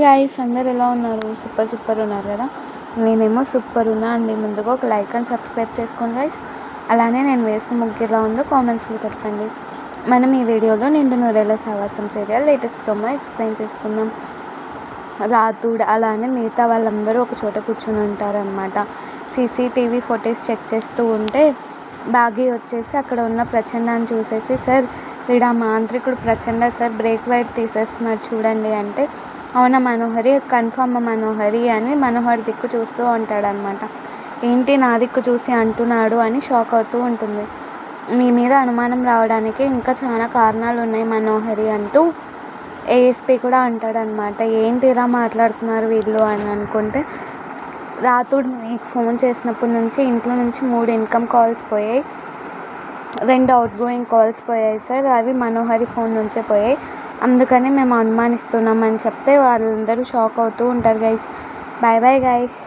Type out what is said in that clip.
Guys, అందరు ఎలా ఉన్నారు? సూపర్ ఉన్నారు కదా. నేనేమో సూపర్ ఉన్నా అండి. ముందుగా ఒక లైక్ అండ్ సబ్స్క్రైబ్ చేసుకోండి గైస్. అలానే నేను వేసిన ముగ్గు ఎలా ఉందో కామెంట్స్లో చెప్పండి. మనం ఈ వీడియోలో నిండు నూరేళ్ళ సావాసం సీరియల్ లేటెస్ట్ ప్రోమో ఎక్స్ప్లెయిన్ చేసుకుందాం. రాతుడు అలానే మిగతా వాళ్ళందరూ ఒక చోట కూర్చొని ఉంటారనమాట. సీసీటీవీ ఫొటేజ్ చెక్ చేస్తూ ఉంటే బాగి వచ్చేసి అక్కడ ఉన్న ప్రచండాన్ని చూసేసి, సార్ వీడు ఆ మాంత్రికుడు ప్రచండ సార్, బ్రేక్ వైర్ తీసేస్తున్నాడు చూడండి అంటే, అవునా మనోహరి, కన్ఫర్మ్ మనోహరి అని మనోహర్ దిక్కు చూస్తూ ఉంటాడనమాట. ఏంటి నా దిక్కు చూసి అంటున్నాడు అని షాక్ అవుతూ ఉంటుంది. మీ మీద అనుమానం రావడానికి ఇంకా చాలా కారణాలు ఉన్నాయి మనోహరి అంటూ ఏఎస్పీ కూడా అంటాడనమాట. ఏంటి ఇలా మాట్లాడుతున్నారు వీళ్ళు అని అనుకుంటే, రాతుడు మీకు ఫోన్ చేసినప్పటి నుంచి ఇంట్లో నుంచి 3 ఇన్కమ్ కాల్స్ పోయాయి, 2 అవుట్ గోయింగ్ కాల్స్ పోయాయి సార్. అవి మనోహరి ఫోన్ నుంచే పోయాయి, అందుకని మేము అనుమానిస్తున్నామని చెప్తే వాళ్ళందరూ షాక్ అవుతూ ఉంటారు గైస్. Bye guys.